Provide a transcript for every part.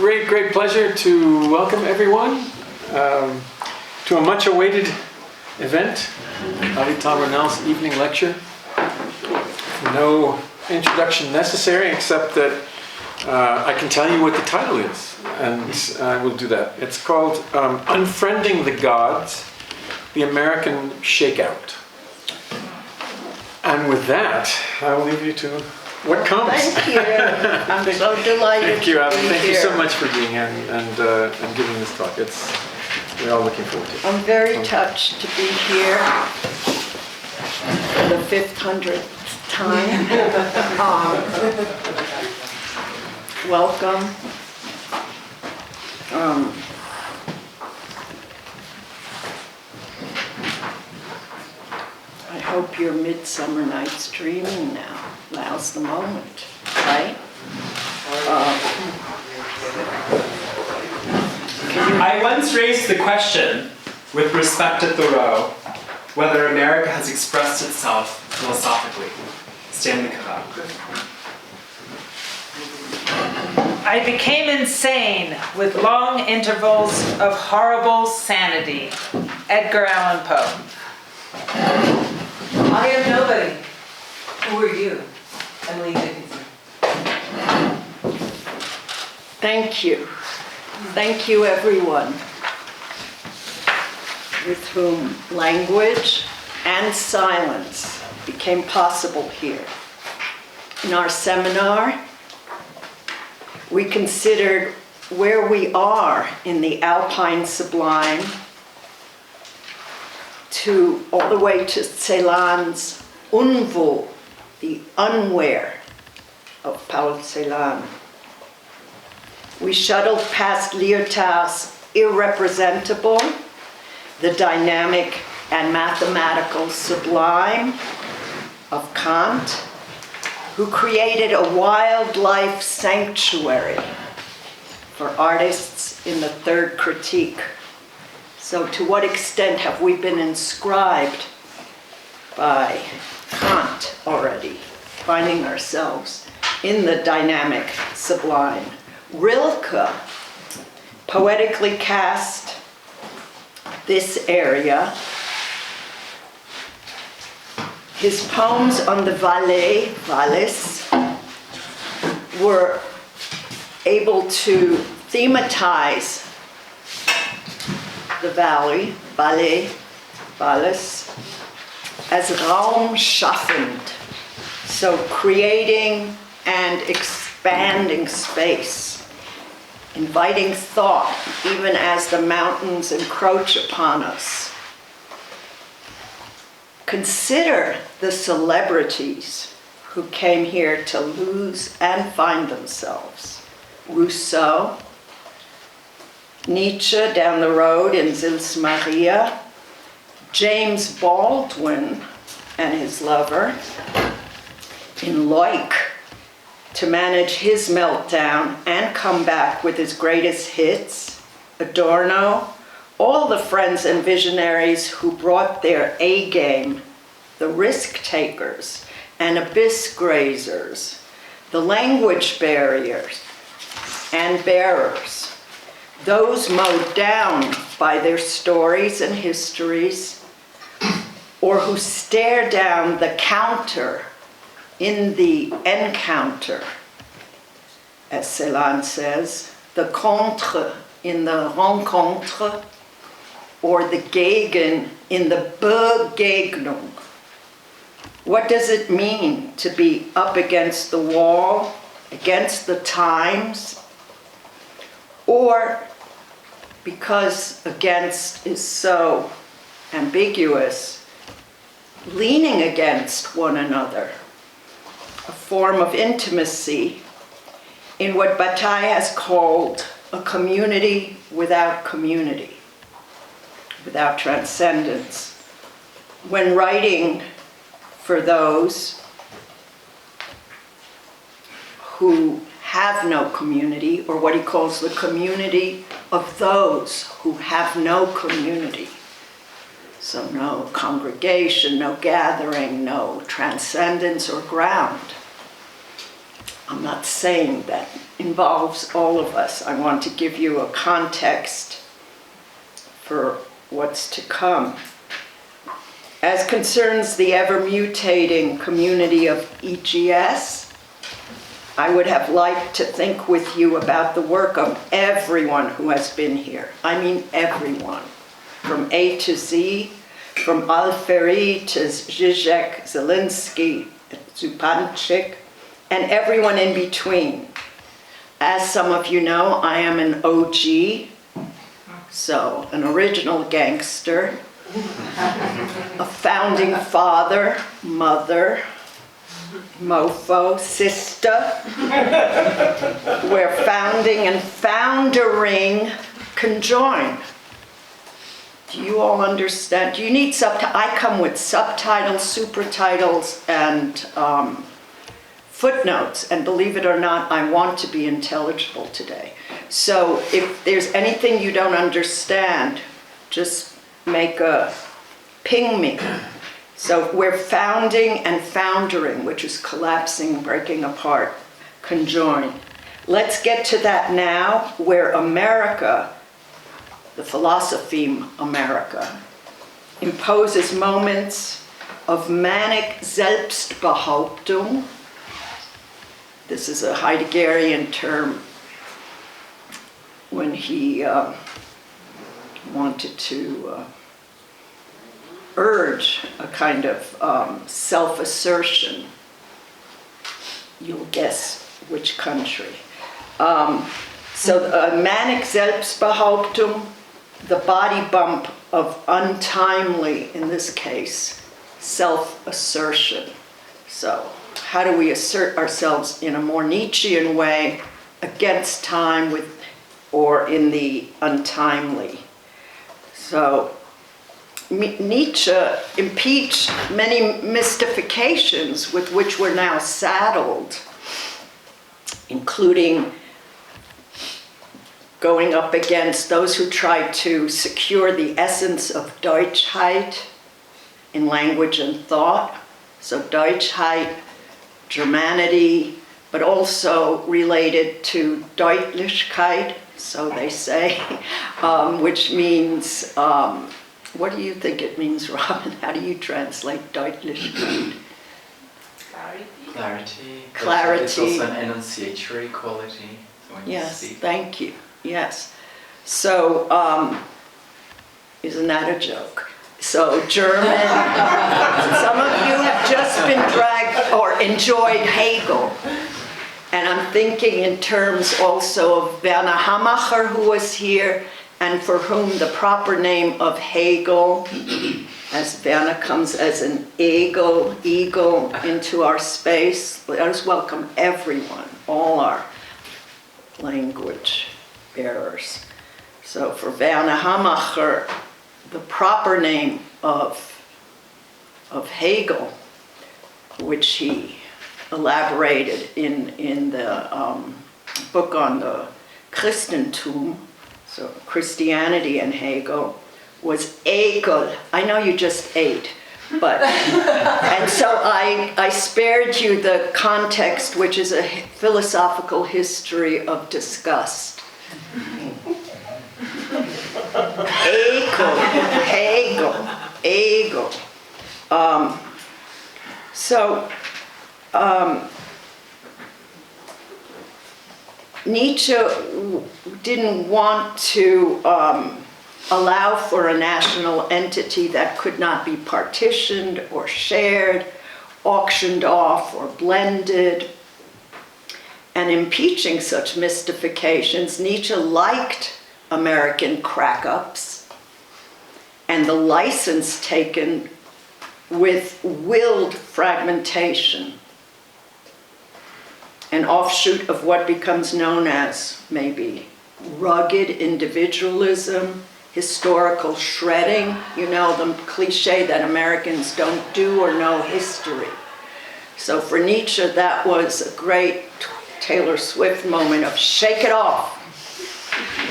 great pleasure to welcome everyone to a much-awaited event, Avital Ronell's evening lecture. No introduction necessary, except that I can tell you what the title is, and I will do that. It's called Unfriending the Gods, the American Shakeout. And with that, I will leave you to what comes. Thank you. I'm so delighted. Thank you, Abby. to be Thank here. you so much for being here and giving this talk. We're all looking forward to it. I'm very touched to be here for the 500th time. Welcome. I hope your Midsummer Night's Dreaming now. Now's the moment, right? I once raised the question, with respect to Thoreau, whether America has expressed itself philosophically. Stanley Cavell. I became insane with long intervals of horrible sanity. Edgar Allan Poe. I am nobody. Who are you? Emily Dickinson. Thank you. Thank you, everyone, with whom language and silence became possible here. In our seminar, we considered where we are in the Alpine Sublime all the way to Celan's Unwo, the unwhere of Paul Celan. We shuttled past Lyotard's irrepresentable, the dynamic and mathematical sublime of Kant, who created a wildlife sanctuary for artists in the third critique. So to what extent have we been inscribed by Kant already, finding ourselves in the dynamic sublime? Rilke poetically cast this area. His poems on the valles, were able to thematize the valles, as Raum schaffend, so creating and expanding space, inviting thought even as the mountains encroach upon us. Consider the celebrities who came here to lose and find themselves. Rousseau, Nietzsche down the road in Sils Maria, James Baldwin and his lover in Loic to manage his meltdown and come back with his greatest hits, Adorno, all the friends and visionaries who brought their A-game, the risk takers and abyss grazers, the language barriers and bearers, those mowed down by their stories and histories, or who stare down the counter in the encounter, as Celan says, the contre in the rencontre, or the Gegen in the Begegnung. What does it mean to be up against the wall, against the times, or, because against is so ambiguous, leaning against one another, a form of intimacy in what Bataille has called a community, without transcendence. When writing for those who have no community, or what he calls the community of those who have no community. So no congregation, no gathering, no transcendence or ground. I'm not saying that involves all of us. I want to give you a context for what's to come. As concerns the ever-mutating community of EGS, I would have liked to think with you about the work of everyone who has been here. I mean everyone, from A to Z, from Al-Feri to Zizek, Zelinsky, Zupanchik, and everyone in between. As some of you know, I am an OG, so an original gangster, a founding father, mother, mofo, sister, where founding and foundering conjoin. Do you all understand? Do you need subtitles? I come with subtitles, supertitles, and footnotes, and believe it or not, I want to be intelligible today. So if there's anything you don't understand, just ping me. So we're founding and foundering, which is collapsing, breaking apart, conjoin. Let's get to that now, where America, the philosophy America, imposes moments of manic Selbstbehauptung. This is a Heideggerian term when he wanted to urge a kind of self-assertion. You'll guess which country. So manic Selbstbehauptung, the body bump of untimely, in this case, self-assertion. So how do we assert ourselves in a more Nietzschean way against time or in the untimely? So Nietzsche impeached many mystifications with which we're now saddled, including going up against those who try to secure the essence of Deutschheit in language and thought. So Deutschheit, Germanity, but also related to Deutlichkeit, so they say, which means, what do you think it means, Robin? How do you translate Deutlichkeit? Clarity. Clarity. It's also an enunciatory quality. So when Yes, you speak. thank you. Yes. So, isn't that a joke? So German, some of you have just been dragged or enjoyed Hegel. And I'm thinking in terms also of Werner Hamacher, who was here, and for whom the proper name of Hegel, as Werner comes as an eagle into our space. Let us welcome everyone, all our language bearers. So for Werner Hamacher, the proper name of Hegel, which he elaborated in the book on the Christentum, so Christianity and Hegel, was Ekel. I know you just ate, but, and so I spared you the context, which is a philosophical history of disgust. Ekel, Hegel. Nietzsche didn't want to allow for a national entity that could not be partitioned or shared, auctioned off or blended. And impeaching such mystifications, Nietzsche liked American crack-ups and the license taken with willed fragmentation, an offshoot of what becomes known as maybe rugged individualism, historical shredding, you know, the cliche that Americans don't do or know history. So for Nietzsche, that was a great Taylor Swift moment of shake it off.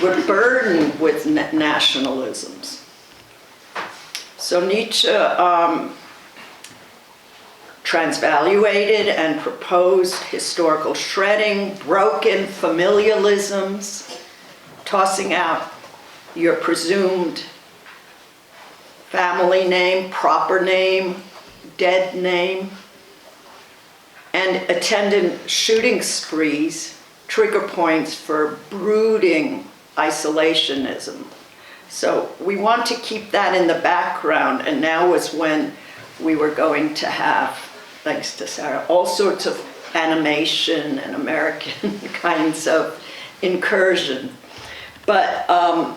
We're burdened with nationalisms. So Nietzsche transvaluated and proposed historical shredding, broken familialisms, tossing out your presumed family name, proper name, dead name, and attendant shooting sprees, trigger points for brooding isolationism. So we want to keep that in the background, and now was when we were going to have, thanks to Sarah, all sorts of animation and American kinds of incursion. But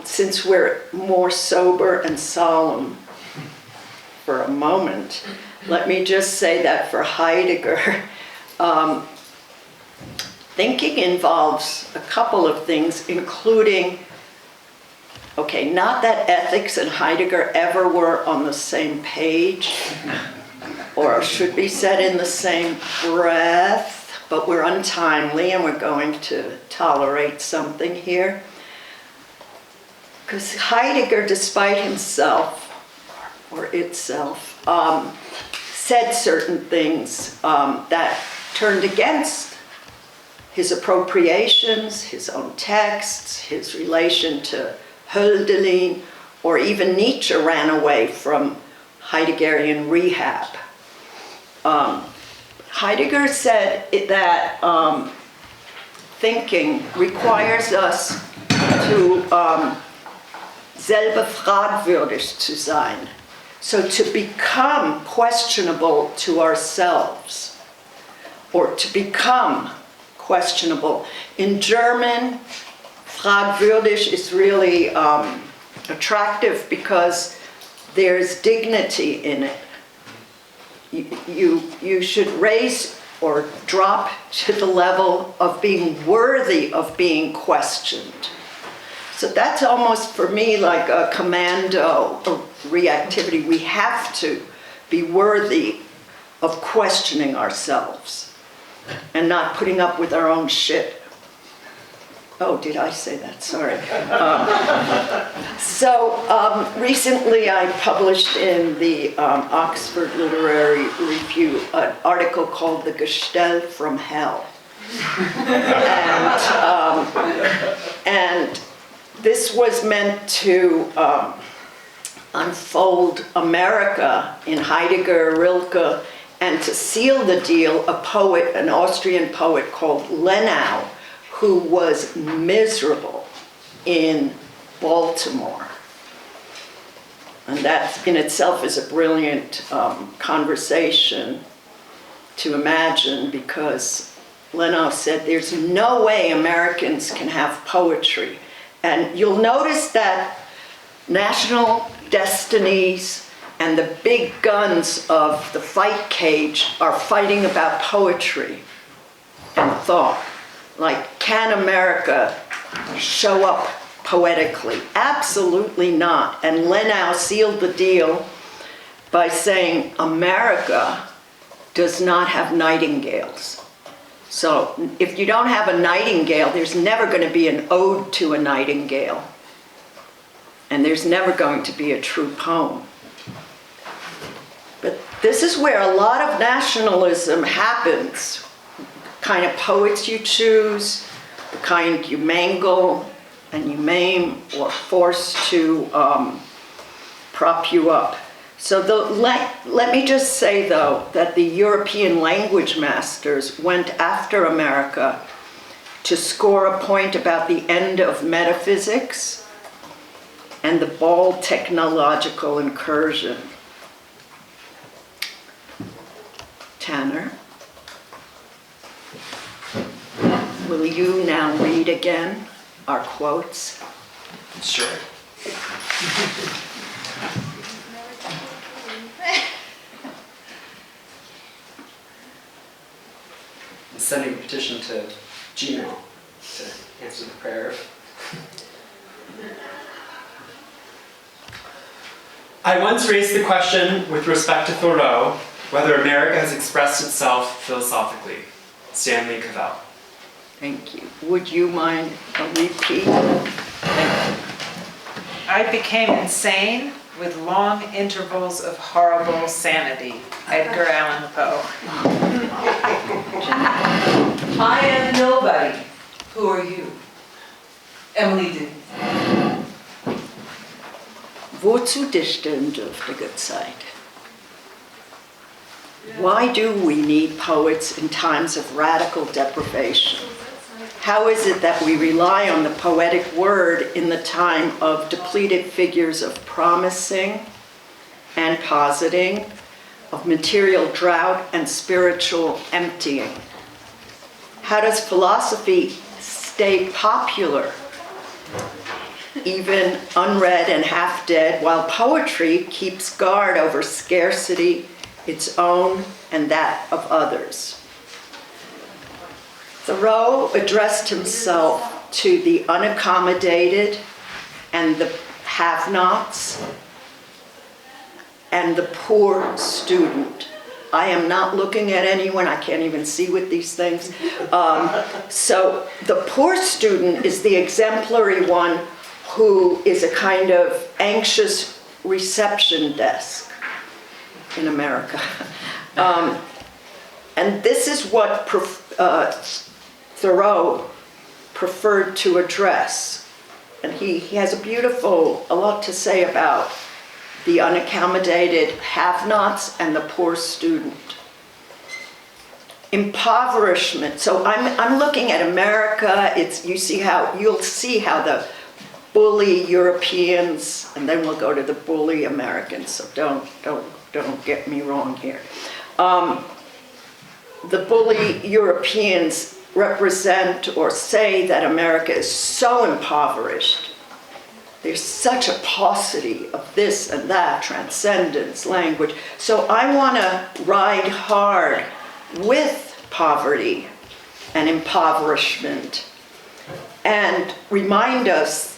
since we're more sober and solemn for a moment, let me just say that for Heidegger, thinking involves a couple of things, including, okay, not that ethics and Heidegger ever were on the same page, or should be said in the same breath, but we're untimely and we're going to tolerate something here. Because Heidegger, despite himself, or itself, said certain things that turned against his appropriations, his own texts, his relation to Hölderlin, or even Nietzsche ran away from Heideggerian rehab. Heidegger said that thinking requires us to selber fragwürdig zu sein. So to become questionable to ourselves, or to become questionable. In German, fragwürdig is really attractive because there's dignity in it. You should raise or drop to the level of being worthy of being questioned. So that's almost for me like a commando reactivity. We have to be worthy of questioning ourselves and not putting up with our own shit. Oh, did I say that? Sorry. Recently I published in the Oxford Literary Review an article called The Gestell from Hell. And this was meant to unfold America in Heidegger, Rilke, and to seal the deal, a poet, an Austrian poet called Lenau, who was miserable in Baltimore. And that in itself is a brilliant conversation to imagine, because Lenau said there's no way Americans can have poetry. And you'll notice that national destinies and the big guns of the fight cage are fighting about poetry and thought. Like, can America show up poetically? Absolutely not. And Lenau sealed the deal by saying America does not have nightingales. So if you don't have a nightingale, there's never going to be an ode to a nightingale. And there's never going to be a true poem. But this is where a lot of nationalism happens. Kind of poets you choose, the kind you mangle and you maim or force to prop you up. So let me just say, though, that the European language masters went after America to score a point about the end of metaphysics and the bald technological incursion. Tanner, will you now read again our quotes? Sure. I'm sending a petition to Gmail to answer the prayer. I once raised the question with respect to Thoreau whether America has expressed itself philosophically. Stanley Cavell. Thank you. Would you mind a repeat? I became insane with long intervals of horrible sanity. Edgar Allan Poe. I am nobody. Who are you? Emily Dickinson. Wozu dichten dürftige Zeit? Why do we need poets in times of radical deprivation? How is it that we rely on the poetic word in the time of depleted figures of promising and positing, of material drought and spiritual emptying? How does philosophy stay popular, even unread and half dead, while poetry keeps guard over scarcity, its own and that of others? Thoreau addressed himself to the unaccommodated and the have-nots and the poor student. I am not looking at anyone, I can't even see with these things. So the poor student is the exemplary one who is a kind of anxious reception desk in America. And this is what Thoreau preferred to address. And he has a lot to say about the unaccommodated have-nots and the poor student. Impoverishment. So I'm looking at America. You'll see how the bully Europeans, and then we'll go to the bully Americans. So don't get me wrong here. The bully Europeans represent or say that America is so impoverished. There's such a paucity of this and that, transcendence, language. So I want to ride hard with poverty and impoverishment and remind us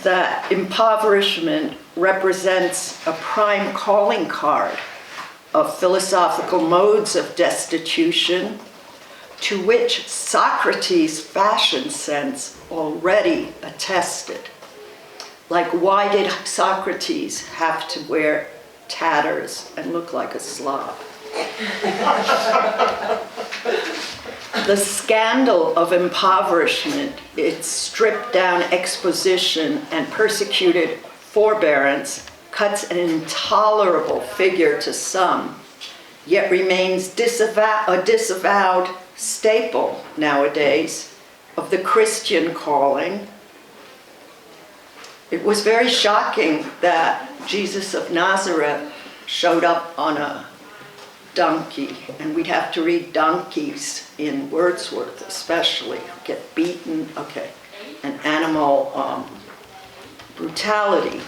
that impoverishment represents a prime calling card of philosophical modes of destitution to which Socrates' fashion sense already attested. Like, why did Socrates have to wear tatters and look like a Slav? The scandal of impoverishment, its stripped down exposition and persecuted forbearance, cuts an intolerable figure to some, yet remains a disavowed staple nowadays of the Christian calling. It was very shocking that Jesus of Nazareth showed up on a donkey, and we'd have to read donkeys in Wordsworth especially, get beaten, okay, and animal brutality,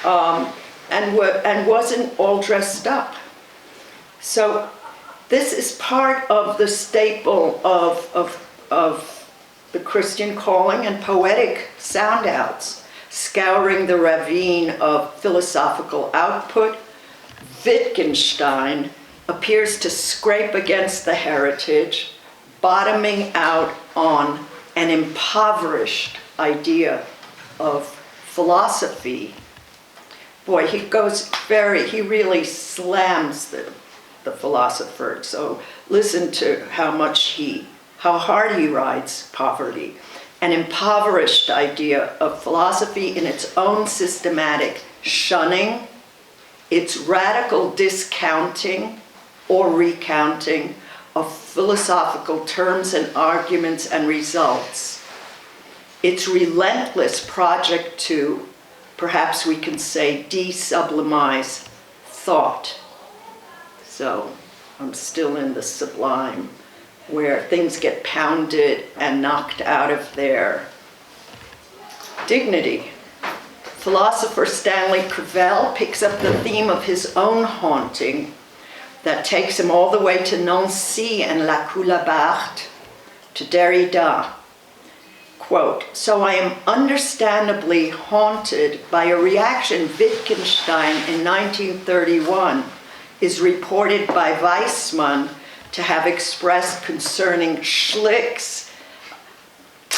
and wasn't all dressed up. So this is part of the staple of the Christian calling and poetic sound-outs, scouring the ravine of philosophical output. Wittgenstein appears to scrape against the heritage, bottoming out on an impoverished idea of philosophy. Boy, he really slams the philosopher. So listen to how hard he rides poverty. An impoverished idea of philosophy in its own systematic shunning, its radical discounting or recounting of philosophical terms and arguments and results, its relentless project to, perhaps we can say, de-sublimize thought. So I'm still in the sublime, where things get pounded and knocked out of their dignity. Philosopher Stanley Cavell picks up the theme of his own haunting that takes him all the way to Nancy and La Coulabarte, to Derrida. Quote, "So I am understandably haunted by a reaction Wittgenstein in 1931 is reported by Weissmann to have expressed concerning Schlick's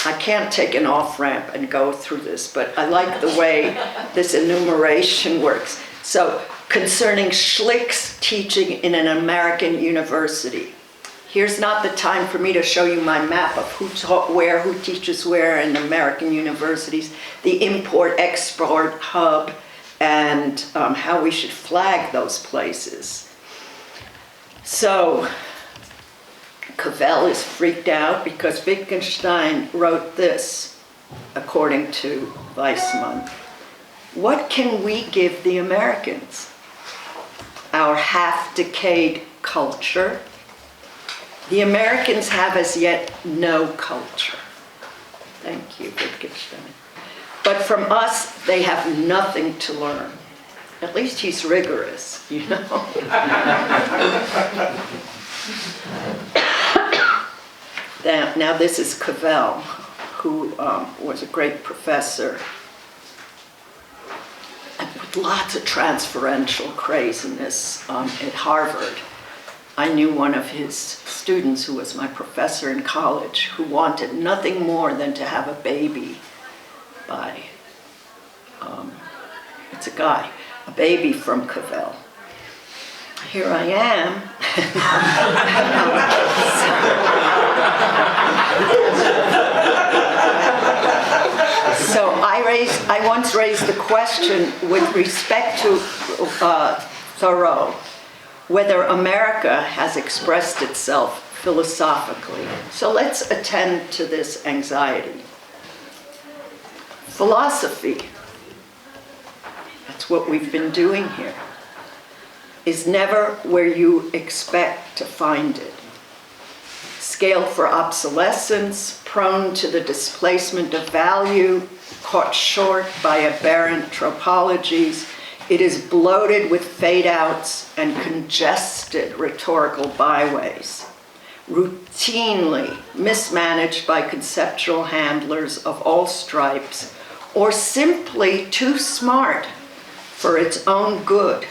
I can't take an off-ramp and go through this, but I like the way this enumeration works. So, concerning Schlick's teaching in an American university. Here's not the time for me to show you my map of who taught where, who teaches where in American universities, the import-export hub, and how we should flag those places. So, Cavell is freaked out because Wittgenstein wrote this, according to Weissman. What can we give the Americans? Our half-decayed culture. The Americans have as yet no culture. Thank you, Wittgenstein. But from us, they have nothing to learn. At least he's rigorous, you know? Now this is Cavell, who was a great professor with lots of transferential craziness at Harvard. I knew one of his students who was my professor in college who wanted nothing more than to have a baby by, it's a guy, a baby from Cavell. Here I am. So I once raised the question with respect to Thoreau, whether America has expressed itself philosophically. So let's attend to this anxiety. Philosophy, that's what we've been doing here, is never where you expect to find it. Scaled for obsolescence, prone to the displacement of value, caught short by aberrant tropologies, it is bloated with fade-outs and congested rhetorical byways, routinely mismanaged by conceptual handlers of all stripes, or simply too smart for its own good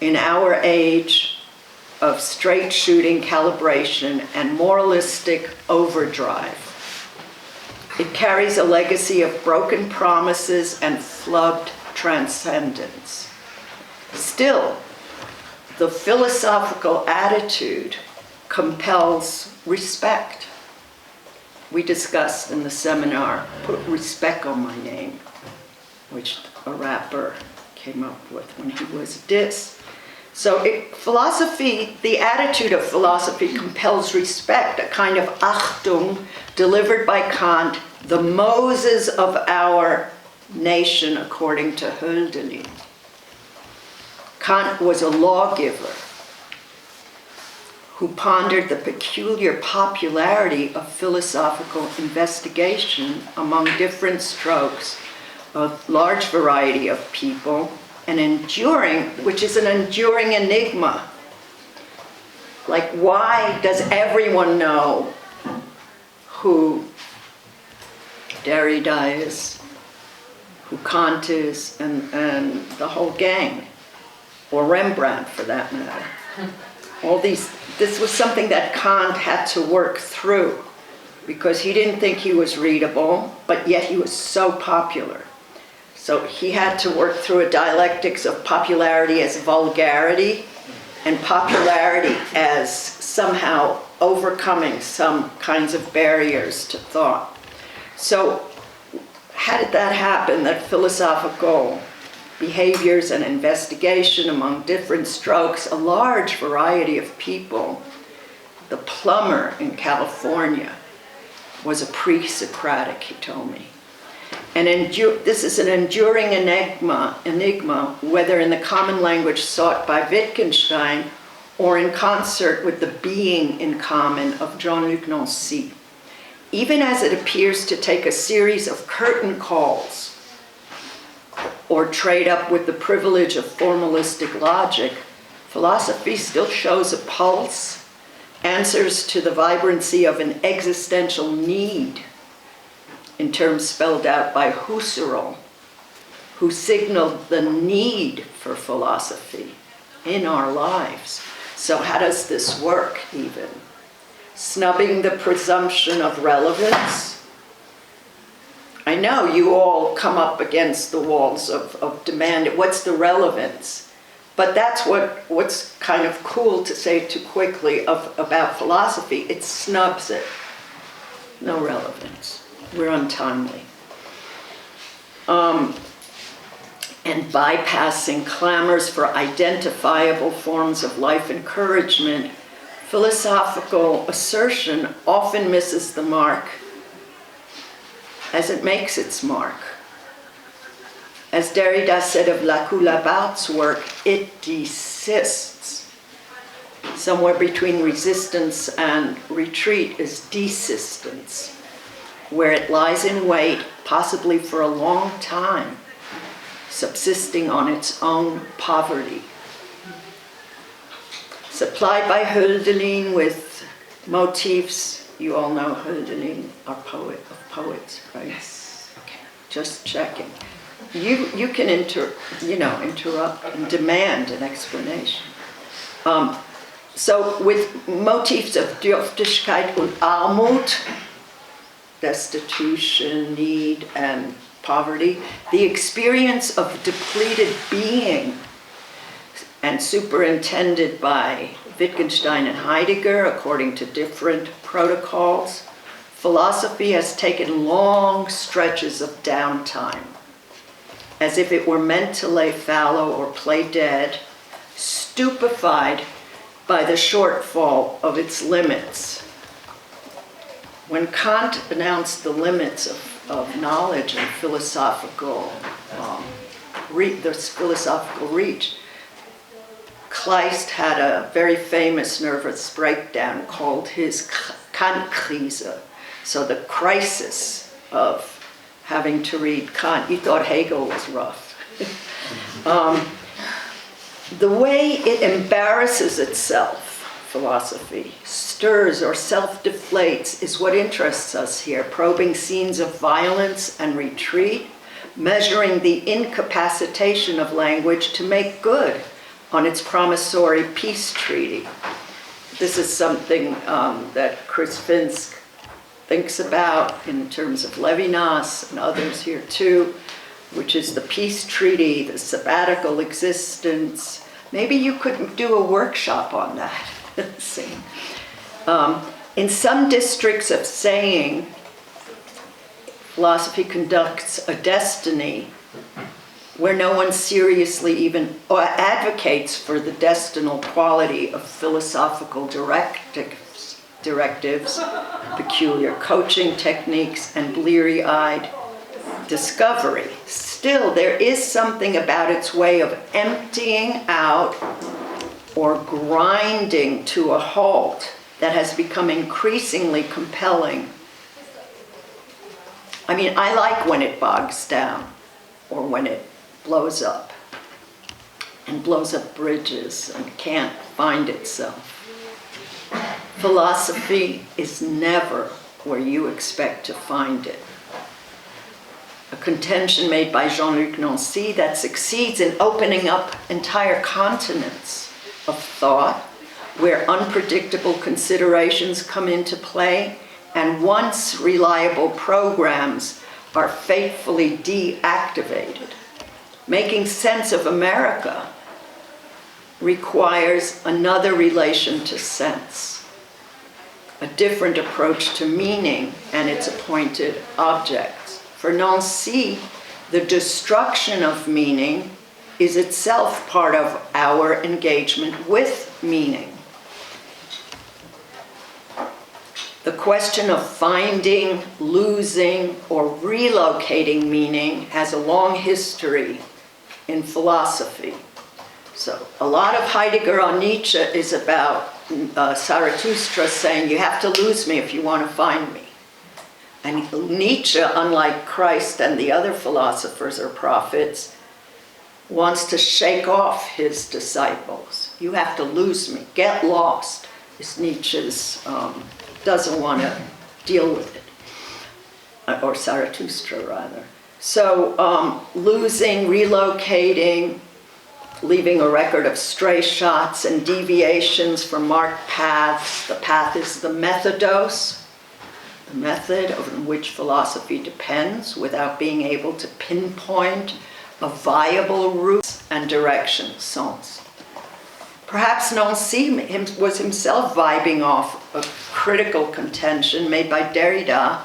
in our age of straight-shooting calibration and moralistic overdrive. It carries a legacy of broken promises and flubbed transcendence. Still, the philosophical attitude compels respect. We discussed in the seminar, put respect on my name, which a rapper came up with when he was dissed. So philosophy, the attitude of philosophy compels respect, a kind of Achtung delivered by Kant, the Moses of our nation, according to Hölderlin. Kant was a lawgiver who pondered the peculiar popularity of philosophical investigation among different strokes, a large variety of people, which is an enduring enigma. Like, why does everyone know who Derrida is, who Kant is, and the whole gang, or Rembrandt for that matter? This was something that Kant had to work through because he didn't think he was readable, but yet he was so popular. So he had to work through a dialectics of popularity as vulgarity and popularity as somehow overcoming some kinds of barriers to thought. So how did that happen, that philosophical behaviors and investigation among different strokes, a large variety of people? The plumber in California was a pre-Socratic, he told me. And this is an enduring enigma, whether in the common language sought by Wittgenstein or in concert with the being in common of Jean-Luc Nancy. Even as it appears to take a series of curtain calls or trade up with the privilege of formalistic logic, philosophy still shows a pulse, answers to the vibrancy of an existential need, in terms spelled out by Husserl, who signaled the need for philosophy in our lives. So how does this work even? Snubbing the presumption of relevance, know you all come up against the walls of demand. What's the relevance? But that's what's kind of cool to say too quickly about philosophy. It snubs it. No relevance. We're untimely. And bypassing clamors for identifiable forms of life encouragement, philosophical assertion often misses the mark as it makes its mark. As Derrida said of Lacoue-Labarthe's work, it desists. Somewhere between resistance and retreat is desistance, where it lies in wait, possibly for a long time, subsisting on its own poverty. Supplied by Hölderlin with motifs, you all know Hölderlin, our poet of poets, right? Yes. Okay, just checking. You can interrupt and demand an explanation. So with motifs of Dürftigkeit und Armut, destitution, need, and poverty, the experience of depleted being, and superintended by Wittgenstein and Heidegger according to different protocols, philosophy has taken long stretches of downtime, as if it were meant to lay fallow or play dead, stupefied by the shortfall of its limits. When Kant announced the limits of knowledge and philosophical reach, Kleist had a very famous nervous breakdown called his Kant-Krise, so the crisis of having to read Kant. He thought Hegel was rough. The way it embarrasses itself, philosophy, stirs or self-deflates, is what interests us here, probing scenes of violence and retreat, measuring the incapacitation of language to make good on its promissory peace treaty. This is something that Chris Finsk thinks about in terms of Levinas and others here too, which is the peace treaty, the sabbatical existence. Maybe you could do a workshop on that. In some districts of saying, philosophy conducts a destiny where no one seriously even or advocates for the destinal quality of philosophical directives, peculiar coaching techniques, and bleary-eyed discovery. Still, there is something about its way of emptying out or grinding to a halt that has become increasingly compelling. I mean, I like when it bogs down or when it blows up and blows up bridges and can't find itself. Philosophy is never where you expect to find it. A contention made by Jean-Luc Nancy that succeeds in opening up entire continents of thought where unpredictable considerations come into play and once reliable programs are fatefully deactivated. Making sense of America requires another relation to sense, a different approach to meaning and its appointed objects. For Nancy, the destruction of meaning is itself part of our engagement with meaning. The question of finding, losing, or relocating meaning has a long history in philosophy. So a lot of Heidegger on Nietzsche is about Zarathustra saying, you have to lose me if you want to find me. And Nietzsche, unlike Christ and the other philosophers or prophets, wants to shake off his disciples. You have to lose me, get lost, is Nietzsche's, doesn't want to deal with it, or Zarathustra rather. So losing, relocating, leaving a record of stray shots and deviations from marked paths. The path is the methodos. the method on which philosophy depends without being able to pinpoint a viable route and direction, sens. Perhaps Nancy was himself vibing off a critical contention made by Derrida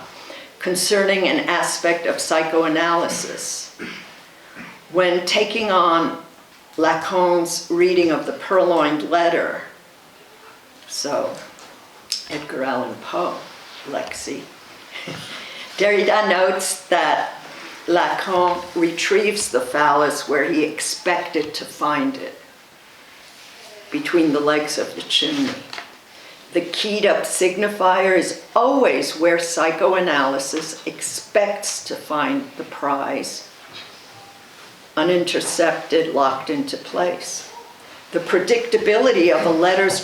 concerning an aspect of psychoanalysis. When taking on Lacan's reading of the Purloined Letter, so Edgar Allan Poe, Lexi, Derrida notes that Lacan retrieves the phallus where he expected to find it, between the legs of the chimney. The keyed up signifier is always where psychoanalysis expects to find the prize, unintercepted, locked into place. The predictability of a letter's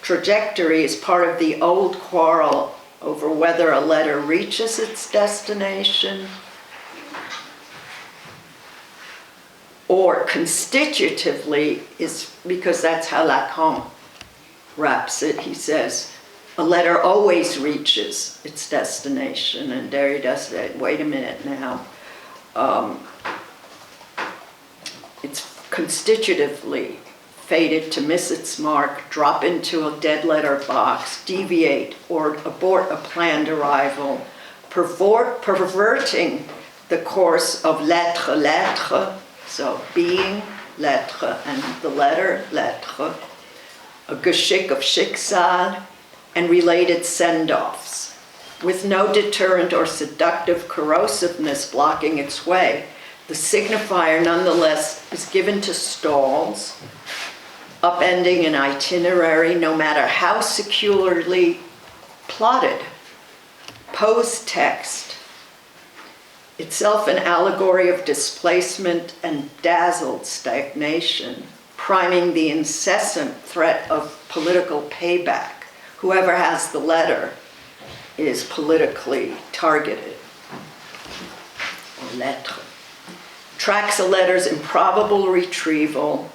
trajectory is part of the old quarrel over whether a letter reaches its destination or constitutively, is because that's how Lacan wraps it. He says, a letter always reaches its destination, and Derrida said, wait a minute now. It's constitutively fated to miss its mark, drop into a dead letter box, deviate, or abort a planned arrival, perverting the course of l'être, so being, l'être, and the letter, l'être, a geschick of Schicksal, and related send-offs, with no deterrent or seductive corrosiveness blocking its way. The signifier, nonetheless, is given to stalls, upending an itinerary no matter how securely plotted. Poe's text, itself an allegory of displacement and dazzled stagnation, priming the incessant threat of political payback. Whoever has the letter is politically targeted, or lettre. Tracks a letter's improbable retrieval,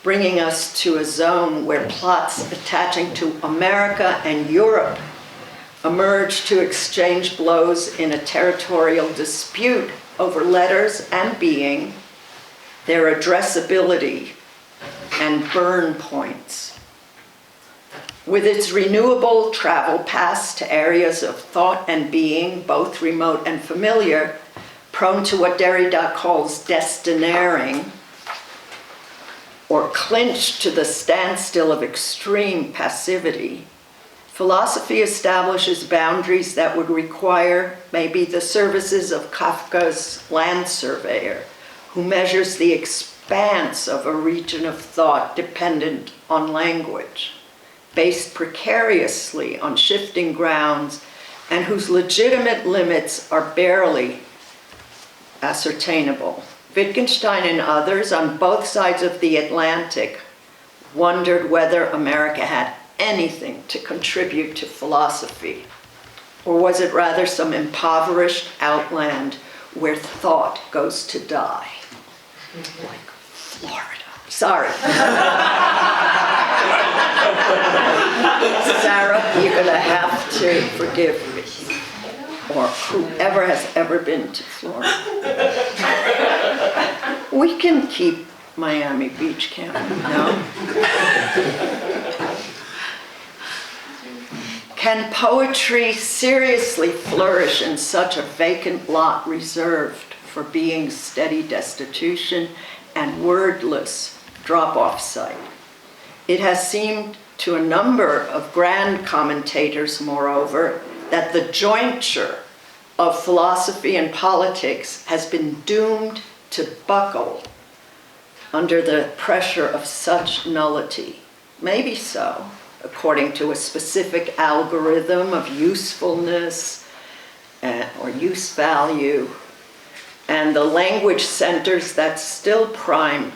bringing us to a zone where plots attaching to America and Europe emerge to exchange blows in a territorial dispute over letters and being, their addressability and burn points. With its renewable travel paths to areas of thought and being, both remote and familiar, prone to what Derrida calls destinaring, or clinched to the standstill of extreme passivity, philosophy establishes boundaries that would require maybe the services of Kafka's land surveyor, who measures the expanse of a region of thought dependent on language, based precariously on shifting grounds, and whose legitimate limits are barely ascertainable. Wittgenstein and others on both sides of the Atlantic wondered whether America had anything to contribute to philosophy, or was it rather some impoverished outland where thought goes to die, like Florida. Sorry. Sarah, you're gonna have to forgive me, or whoever has ever been to Florida. We can keep Miami Beach, can't we? No? Can poetry seriously flourish in such a vacant lot reserved for being's steady destitution and wordless drop-off site? It has seemed to a number of grand commentators, moreover, that the jointure of philosophy and politics has been doomed to buckle under the pressure of such nullity. Maybe so, according to a specific algorithm of usefulness or use value, and the language centers that still prime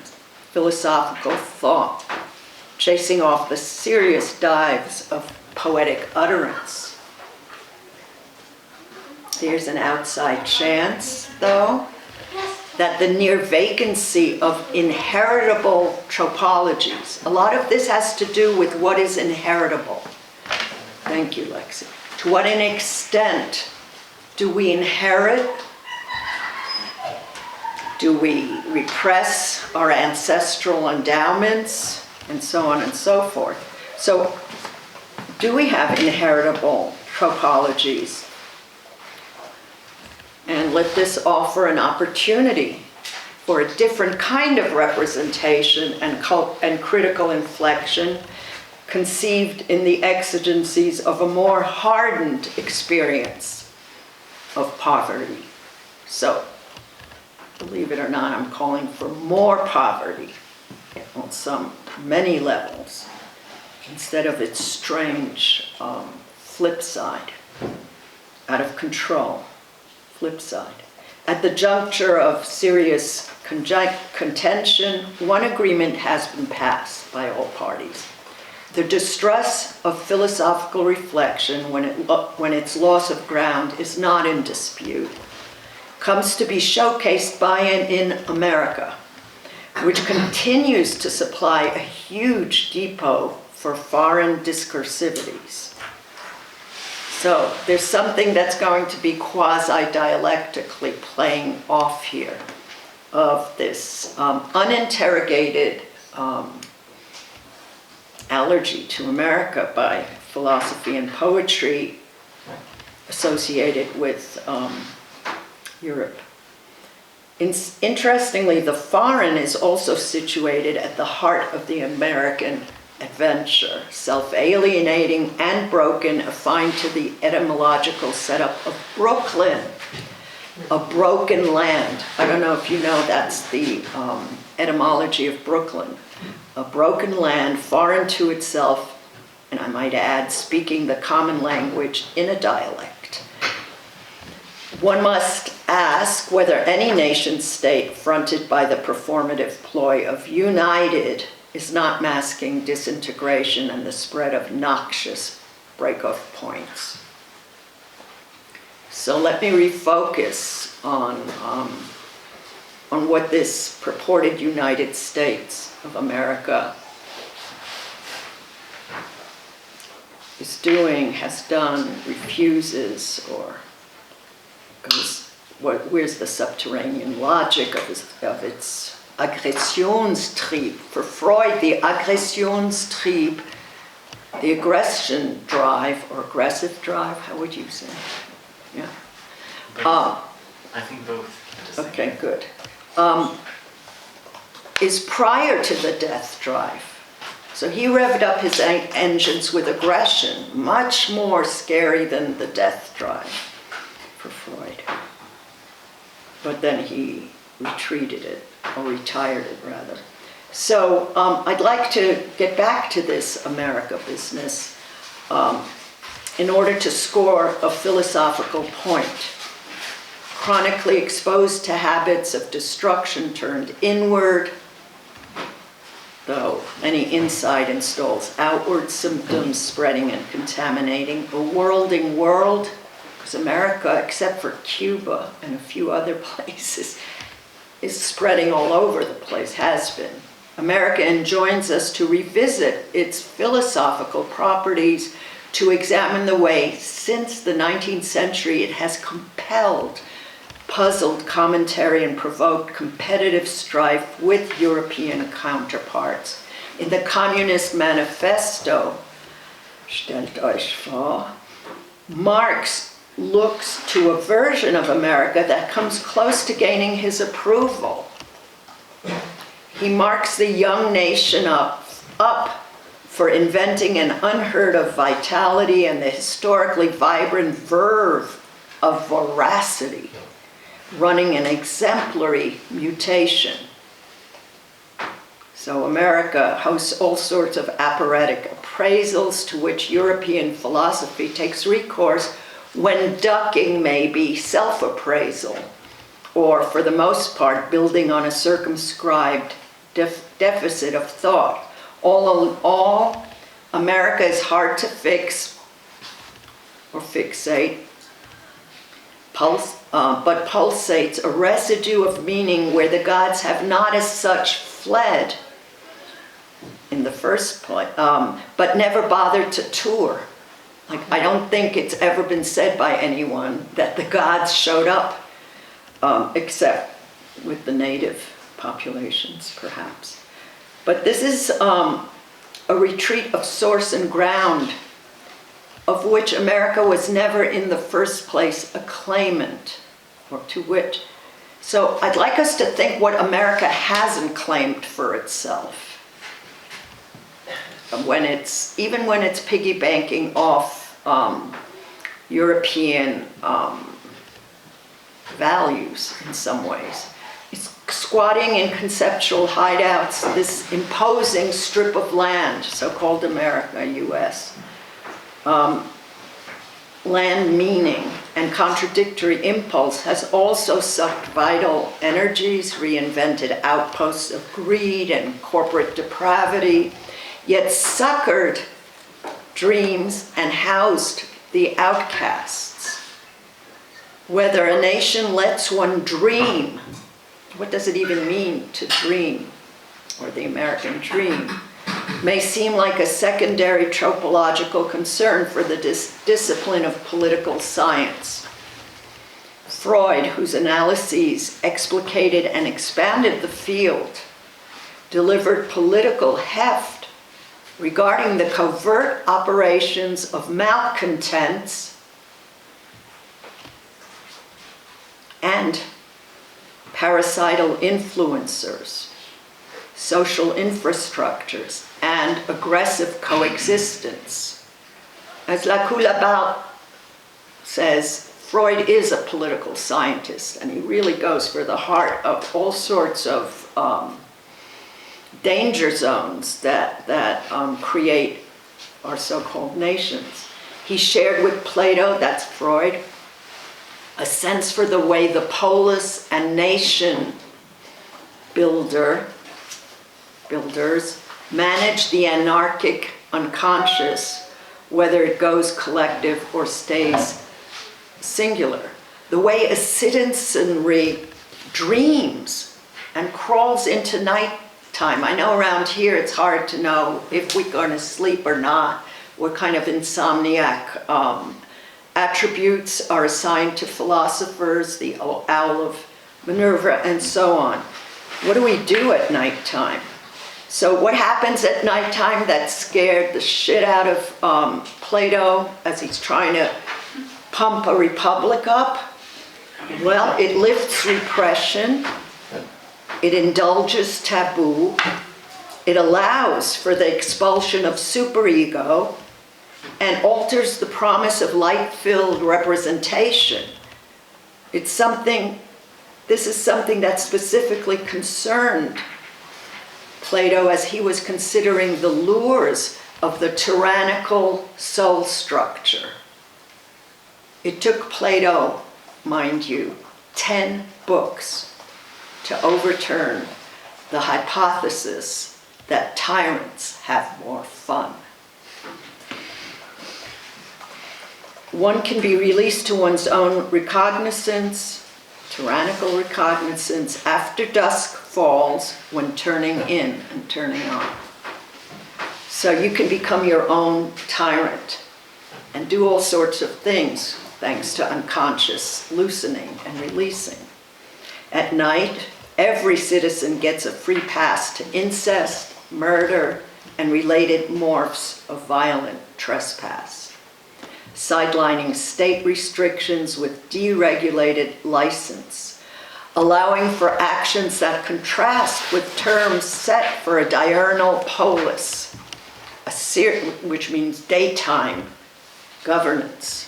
philosophical thought, chasing off the serious dives of poetic utterance. There's an outside chance, though, that the near vacancy of inheritable tropologies, a lot of this has to do with what is inheritable. Thank you, Lexi. To what an extent do we inherit? Do we repress our ancestral endowments? And so on and so forth. So, do we have inheritable tropologies? And let this offer an opportunity for a different kind of representation and critical inflection conceived in the exigencies of a more hardened experience of poverty. So, believe it or not, I'm calling for more poverty on many levels, instead of its strange flip side, out of control, flip side. At the juncture of serious contention, one agreement has been passed by all parties. The distress of philosophical reflection when its loss of ground is not in dispute, comes to be showcased by and in America, which continues to supply a huge depot for foreign discursivities. So there's something that's going to be quasi-dialectically playing off here of this uninterrogated allergy to America by philosophy and poetry associated with Europe. Interestingly, the foreign is also situated at the heart of the American adventure, self-alienating and broken, affine to the etymological setup of Brooklyn, a broken land. I don't know if you know that's the etymology of Brooklyn. A broken land, foreign to itself, and I might add, speaking the common language in a dialect. One must ask whether any nation state fronted by the performative ploy of united is not masking disintegration and the spread of noxious break-off points. So let me refocus on what this purported United States of America is doing, has done, refuses, or goes, where's the subterranean logic of its Aggressionstrieb. For Freud, the Aggressionstrieb, the aggression drive, or aggressive drive, how would you say? Yeah. I think both. Okay, good. Is prior to the death drive. So he revved up his engines with aggression, much more scary than the death drive for Freud. But then he retreated it, or retired it rather. So I'd like to get back to this America business in order to score a philosophical point. Chronically exposed to habits of destruction turned inward, though any insight installs outward symptoms spreading and contaminating. A worlding world, because America, except for Cuba and a few other places, is spreading all over the place, has been. America enjoins us to revisit its philosophical properties, to examine the way since the 19th century it has compelled, puzzled commentary and provoked competitive strife with European counterparts. In the Communist Manifesto, stellt euch vor, Marx looks to a version of America that comes close to gaining his approval. He marks the young nation up for inventing an unheard of vitality and the historically vibrant verve of voracity, running an exemplary mutation. So America hosts all sorts of operatic appraisals to which European philosophy takes recourse when ducking may be self-appraisal, or for the most part building on a circumscribed deficit of thought. All in all, America is hard to fix or fixate, but pulsates a residue of meaning where the gods have not as such fled in the first place, but never bothered to tour. Like, I don't think it's ever been said by anyone that the gods showed up, except with the native populations, perhaps. But this is a retreat of source and ground, of which America was never in the first place a claimant, or to which. So I'd like us to think what America hasn't claimed for itself. Even when it's piggy banking off European values in some ways. It's squatting in conceptual hideouts, this imposing strip of land, so-called America, US. Land meaning and contradictory impulse has also sucked vital energies, reinvented outposts of greed and corporate depravity, yet succored dreams and housed the outcasts. Whether a nation lets one dream, what does it even mean to dream, or the American dream, may seem like a secondary tropological concern for the discipline of political science. Freud, whose analyses explicated and expanded the field, delivered political heft regarding the covert operations of malcontents and parasital influencers, social infrastructures, and aggressive coexistence. As Lacoue-Labarthe says, Freud is a political scientist, and he really goes for the heart of all sorts of danger zones that create our so-called nations. He shared with Plato, that's Freud, a sense for the way the polis and nation builders manage the anarchic unconscious, whether it goes collective or stays singular. The way a citizenry dreams and crawls into nighttime. I know around here it's hard to know if we're going to sleep or not. What kind of insomniac attributes are assigned to philosophers, the owl of Minerva, and so on. What do we do at nighttime? So what happens at nighttime that scared the shit out of Plato as he's trying to pump a republic up? Well, it lifts repression, it indulges taboo, it allows for the expulsion of superego, and alters the promise of light-filled representation. This is something that specifically concerned Plato as he was considering the lures of the tyrannical soul structure. It took Plato, mind you, 10 books to overturn the hypothesis that tyrants have more fun. One can be released to one's own recognizance, tyrannical recognizance, after dusk falls when turning in and turning on. So you can become your own tyrant and do all sorts of things thanks to unconscious loosening and releasing. At night, every citizen gets a free pass to incest, murder, and related morphs of violent trespass, sidelining state restrictions with deregulated license, allowing for actions that contrast with terms set for a diurnal polis, which means daytime governance.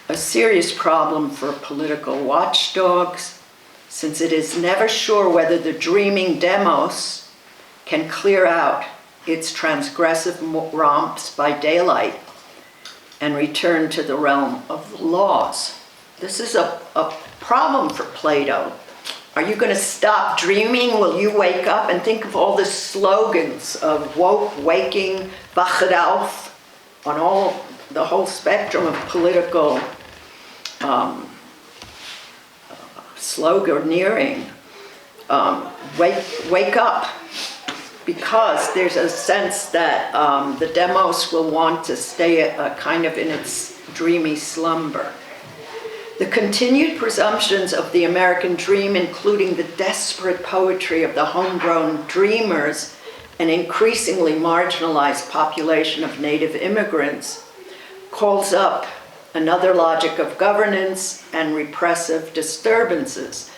A serious problem for political watchdogs, since it is never sure whether the dreaming demos can clear out its transgressive romps by daylight and return to the realm of the laws. This is a problem for Plato. Are you going to stop dreaming? Will you wake up? And think of all the slogans of woke, waking, wachet auf, on the whole spectrum of political sloganeering. Wake up. because there's a sense that the demos will want to stay kind of in its dreamy slumber. The continued presumptions of the American dream, including the desperate poetry of the homegrown dreamers, an increasingly marginalized population of native immigrants, calls up another logic of governance and repressive disturbances.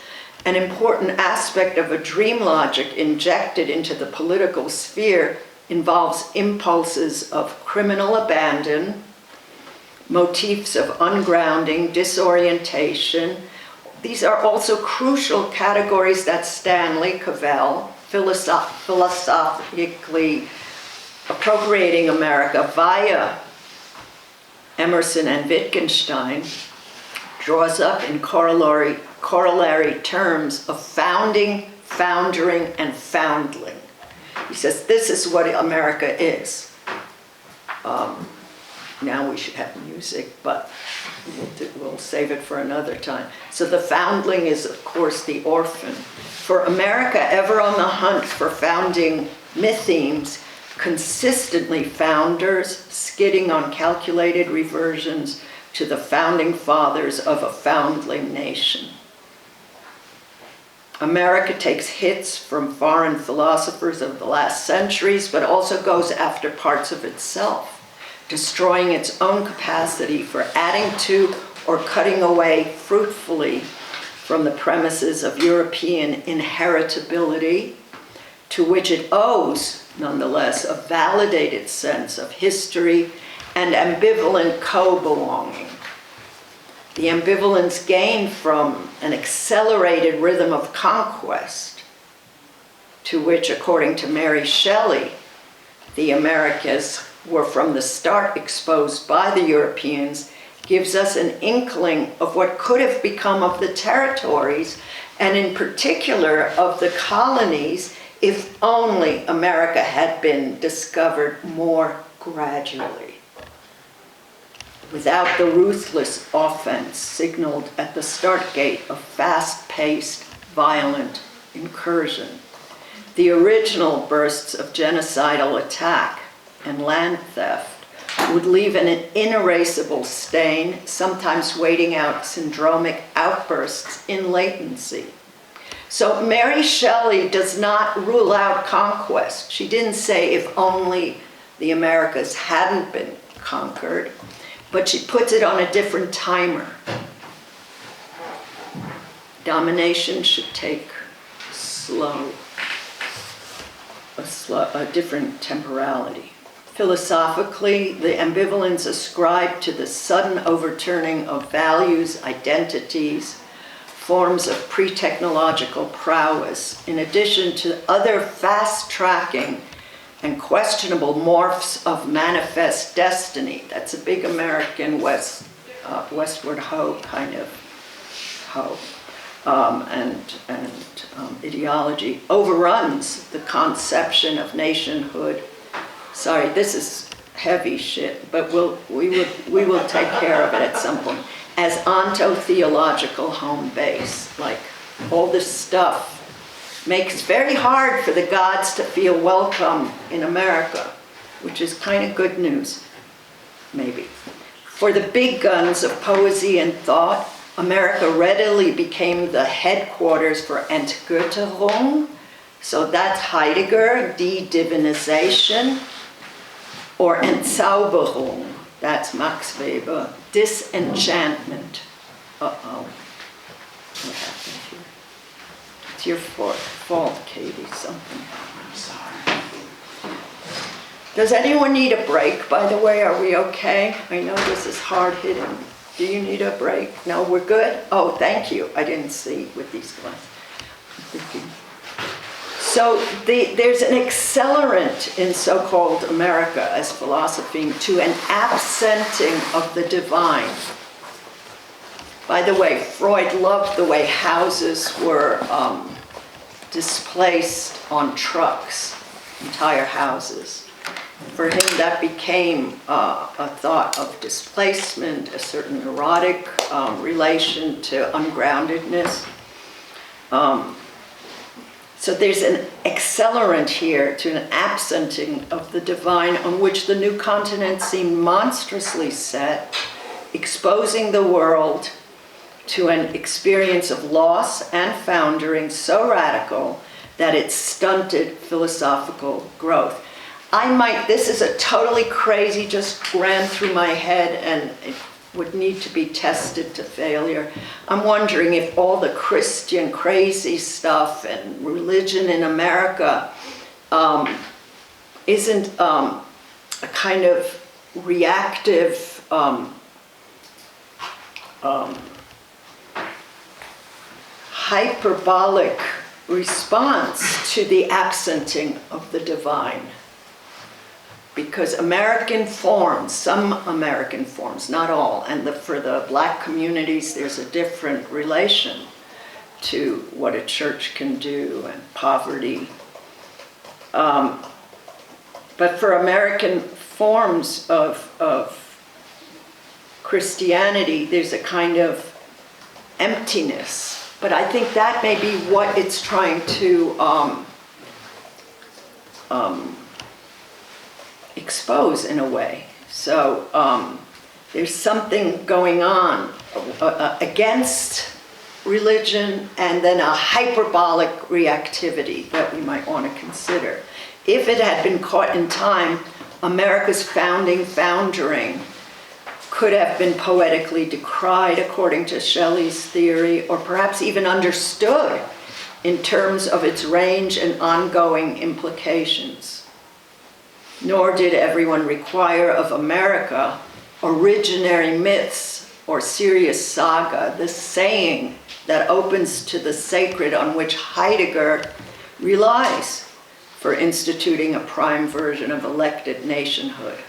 An important aspect of a dream logic injected into the political sphere involves impulses of criminal abandon, motifs of ungrounding, disorientation. These are also crucial categories that Stanley Cavell, philosophically appropriating America via Emerson and Wittgenstein, draws up in corollary terms of founding, foundering, and foundling. He says this is what America is. Now we should have music, but we'll save it for another time. So the foundling is, of course, the orphan. For America, ever on the hunt for founding mythemes, consistently founders, skidding on calculated reversions to the founding fathers of a foundling nation. America takes hits from foreign philosophers of the last centuries, but also goes after parts of itself, destroying its own capacity for adding to or cutting away fruitfully from the premises of European inheritability, to which it owes, nonetheless, a validated sense of history and ambivalent co-belonging. The ambivalence gained from an accelerated rhythm of conquest, to which, according to Mary Shelley, the Americas were from the start exposed by the Europeans, gives us an inkling of what could have become of the territories, and in particular of the colonies, if only America had been discovered more gradually, without the ruthless offense signaled at the start gate of fast-paced, violent incursion. The original bursts of genocidal attack and land theft would leave an inerasable stain, sometimes waiting out syndromic outbursts in latency. So Mary Shelley does not rule out conquest. She didn't say if only the Americas hadn't been conquered, but she puts it on a different timer. Domination should take a different temporality. Philosophically, the ambivalence ascribed to the sudden overturning of values, identities, forms of pre-technological prowess, in addition to other fast-tracking and questionable morphs of manifest destiny. That's a big American westward ho kind of ho. Ideology overruns the conception of nationhood. Sorry, this is heavy shit, but we will take care of it at some point. As onto-theological home base, like all this stuff makes it very hard for the gods to feel welcome in America, which is kind of good news, maybe. For the big guns of poesy and thought, America readily became the headquarters for Entgötterung, so that's Heidegger, de-divinization, or Entzauberung, that's Max Weber, disenchantment. Uh-oh, what happened here? It's your fault, Katie, something happened. I'm sorry. Does anyone need a break, by the way? Are we okay? I know this is hard hitting. Do you need a break? No, we're good? Oh, thank you. I didn't see with these glasses. So there's an accelerant in so-called America as philosophy to an absenting of the divine. By the way, Freud loved the way houses were displaced on trucks, entire houses. For him, that became a thought of displacement, a certain erotic relation to ungroundedness. So So there's an accelerant here to an absenting of the divine on which the new continent seemed monstrously set, exposing the world to an experience of loss and foundering so radical that it stunted philosophical growth. This is a totally crazy, just ran through my head and it would need to be tested to failure. I'm wondering if all the Christian crazy stuff and religion in America isn't a kind of reactive hyperbolic response to the absenting of the divine. Because American forms, some American forms, not all, and for the black communities there's a different relation to what a church can do and poverty. But for American forms of Christianity, there's a kind of emptiness. But I think that may be what it's trying to expose in a way. So there's something going on against religion and then a hyperbolic reactivity that we might want to consider. If it had been caught in time, America's foundering could have been poetically decried according to Shelley's theory, or perhaps even understood in terms of its range and ongoing implications. Nor did everyone require of America originary myths or serious saga, the saying that opens to the sacred on which Heidegger relies for instituting a prime version of elected nationhood.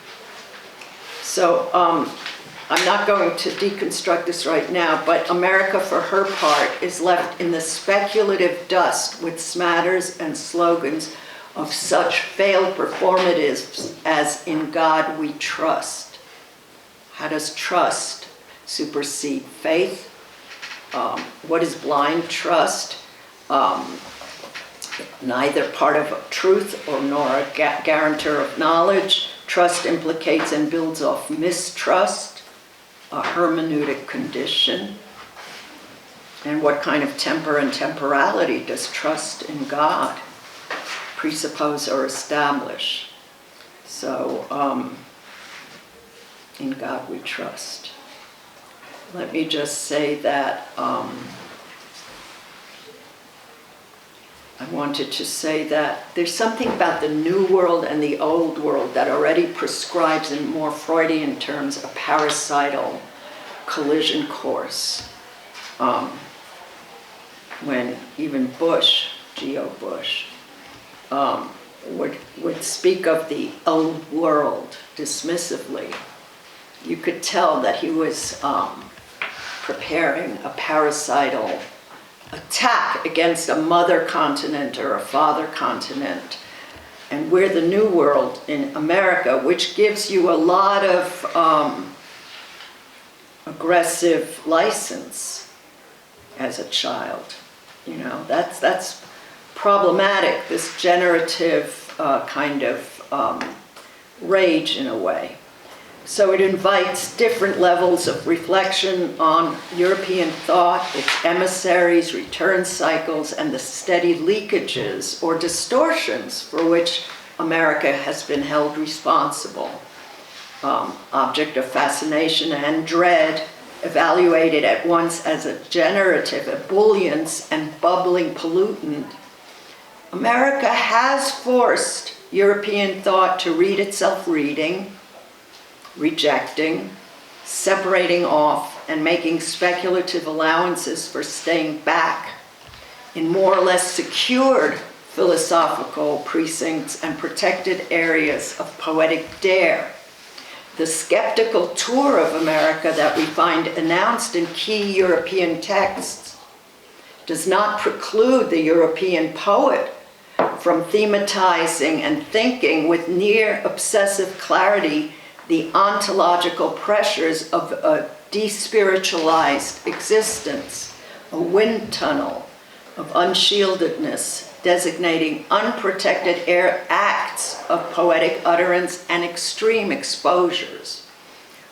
So I'm not going to deconstruct this right now, but America, for her part, is left in the speculative dust with smatters and slogans of such failed performatives as "In God we trust." How does trust supersede faith? What is blind trust? Neither part of truth nor a guarantor of knowledge. Trust implicates and builds off mistrust, a hermeneutic condition. And what kind of temper and temporality does trust in God presuppose or establish? So, in God we trust. Let me just say that I wanted to say that there's something about the new world and the old world that already prescribes in more Freudian terms a parasital collision course. When even Bush, Geo Bush, would speak of the old world dismissively, you could tell that he was preparing a parasital attack against a mother continent or a father continent. And we're the new world in America, which gives you a lot of aggressive license as a child. You know, that's problematic, this generative kind of rage in a way. So it invites different levels of reflection on European thought, its emissaries, return cycles, and the steady leakages or distortions for which America has been held responsible. Object of fascination and dread, evaluated at once as a generative ebullience and bubbling pollutant. America has forced European thought to read itself reading, rejecting, separating off, and making speculative allowances for staying back in more or less secured philosophical precincts and protected areas of poetic dare. The skeptical tour of America that we find announced in key European texts does not preclude the European poet from thematizing and thinking with near obsessive clarity the ontological pressures of a despiritualized existence, a wind tunnel of unshieldedness designating unprotected acts of poetic utterance and extreme exposures.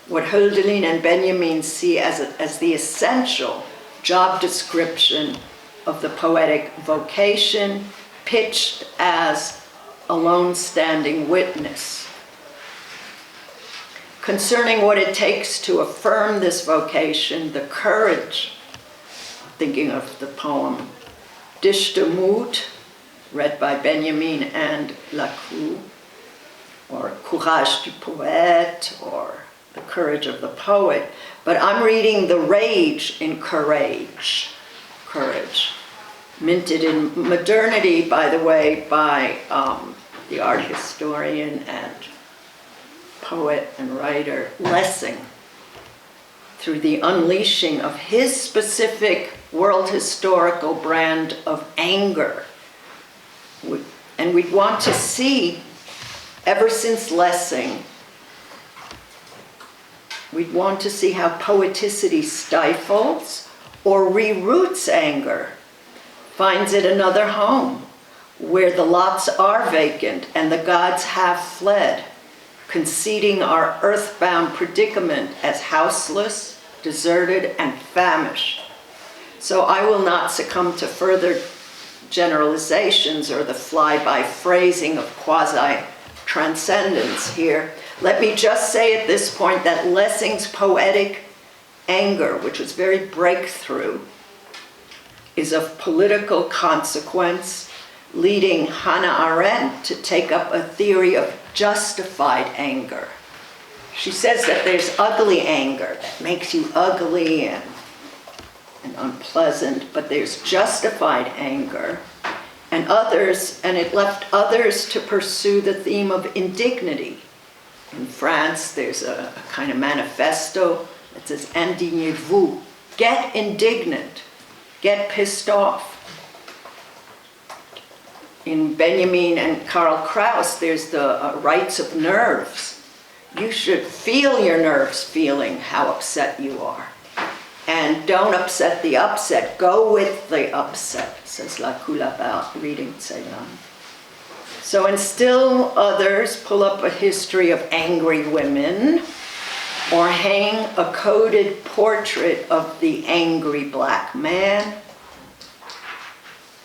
What Hölderlin and Benjamin see as the essential job description of the poetic vocation, pitched as a lone standing witness. Concerning what it takes to affirm this vocation, the courage, thinking of the poem Dichte Mut, read by Benjamin and Lacroix, or Courage du Poète, or The Courage of the Poet, but I'm reading The Rage in Courage, minted in Modernity, by the way, by the art historian and poet and writer Lessing, through the unleashing of his specific world historical brand of anger. And we'd want to see, ever since Lessing, we'd want to see how poeticity stifles or reroots anger, finds it another home, where the lots are vacant and the gods have fled, conceding our earthbound predicament as houseless, deserted, and famished. So I will not succumb to further generalizations or the fly-by phrasing of quasi-transcendence here. Let me just say at this point that Lessing's poetic anger, which was very breakthrough, is of political consequence, leading Hannah Arendt to take up a theory of justified anger. She says that there's ugly anger that makes you ugly and unpleasant, but there's justified anger, and it left others to pursue the theme of indignity. In France, there's a kind of manifesto that says, indignez-vous, get indignant, get pissed off. In Benjamin and Karl Kraus, there's the rights of nerves. You should feel your nerves feeling how upset you are. And don't upset the upset, go with the upset, says La Coulabert, reading Ceylon. So, and still others pull up a history of angry women, or hang a coded portrait of the angry black man.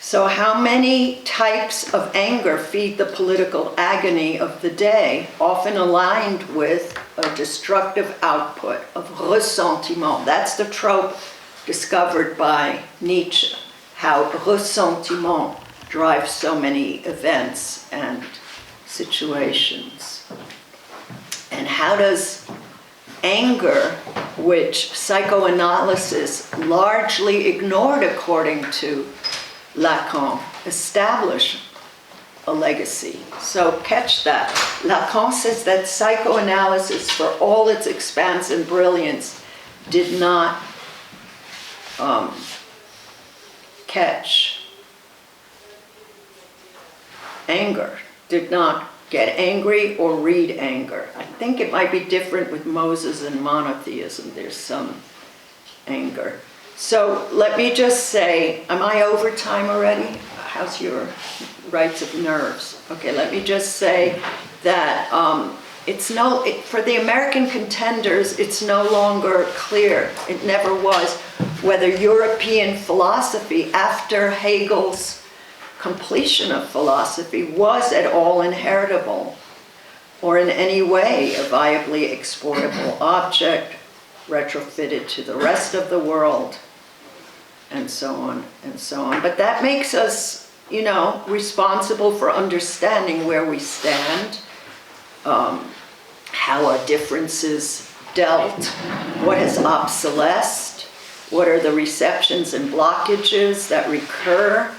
So how many types of anger feed the political agony of the day, often aligned with a destructive output of ressentiment? That's the trope discovered by Nietzsche, how ressentiment drives so many events and situations. And how does anger, which psychoanalysis largely ignored according to Lacan, establish a legacy? So catch that. Lacan says that psychoanalysis, for all its expanse and brilliance, did not catch anger, did not get angry or read anger. I think it might be different with Moses and monotheism. There's some anger. So let me just say, am I over time already? How's your rights of nerves? Okay, let me just say that for the American contenders, it's no longer clear, it never was, whether European philosophy after Hegel's completion of philosophy was at all inheritable or in any way a viably exportable object retrofitted to the rest of the world, and so on and so on. But that makes us, responsible for understanding where we stand, how our differences dealt, what has obsolesced, what are the receptions and blockages that recur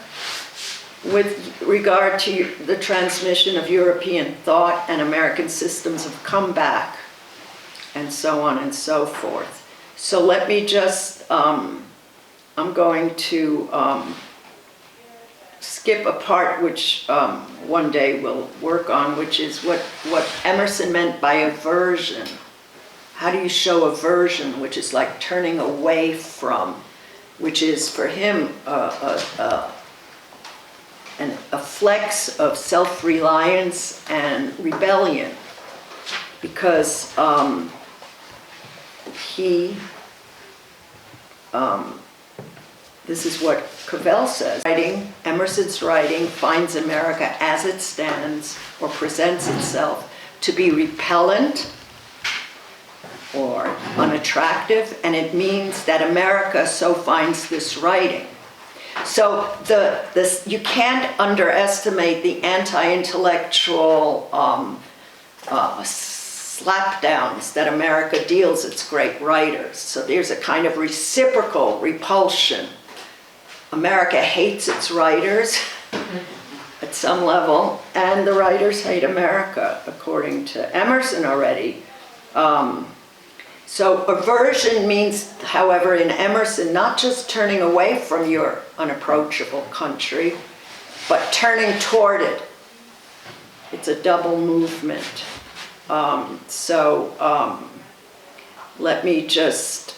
with regard to the transmission of European thought and American systems of comeback, and so on and so forth. So let me just, I'm going to skip a part which one day we'll work on, which is what Emerson meant by aversion. How do you show aversion, which is like turning away from, which is for him a flex of self-reliance and rebellion, because this is what Cavell says. Emerson's writing finds America as it stands or presents itself to be repellent or unattractive, and it means that America so finds this writing. So you can't underestimate the anti-intellectual slapdowns that America deals its great writers. So there's a kind of reciprocal repulsion. America hates its writers at some level, and the writers hate America, according to Emerson already. So aversion means, however, in Emerson, not just turning away from your unapproachable country, but turning toward it. It's a double movement. Let me just,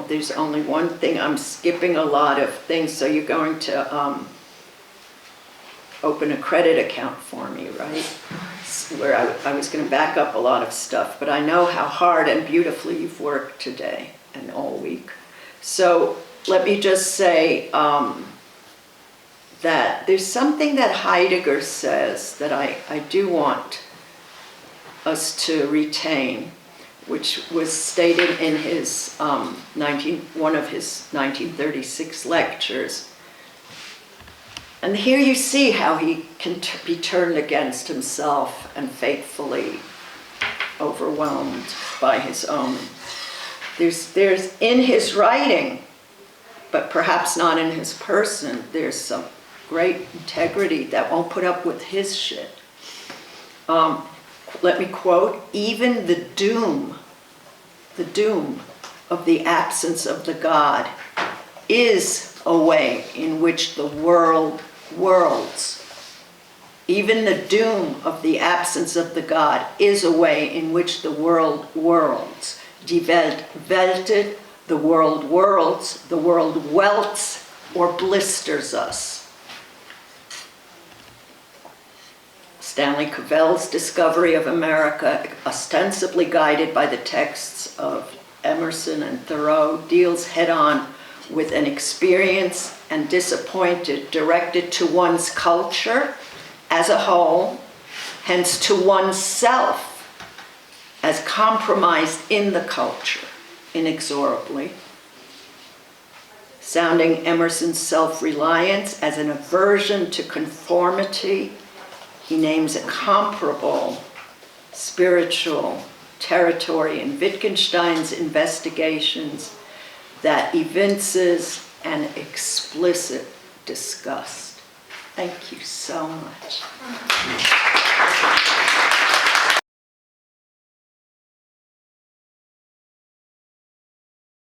there's only one thing, I'm skipping a lot of things, so you're going to open a credit account for me, right? Where I was going to back up a lot of stuff, but I know how hard and beautifully you've worked today and all week. So let me just say that there's something that Heidegger says that I do want us to retain, which was stated in his one of his 1936 lectures. And here you see how he can be turned against himself and fatefully overwhelmed by his own. There's in his writing, but perhaps not in his person, there's some great integrity that won't put up with his shit. Let me quote, "Even the doom of the absence of the God is a way in which the world whirls. Even the doom of the absence of the God is a way in which the world whirls. Die Welt weltet, the world whirls, the world welts or blisters us." Stanley Cavell's discovery of America, ostensibly guided by the texts of Emerson and Thoreau, deals head-on with an experience and disappointed directed to one's culture as a whole, hence to oneself as compromised in the culture, inexorably. Sounding Emerson's self-reliance as an aversion to conformity, he names a comparable spiritual territory in Wittgenstein's investigations that evinces an explicit disgust. Thank you so much.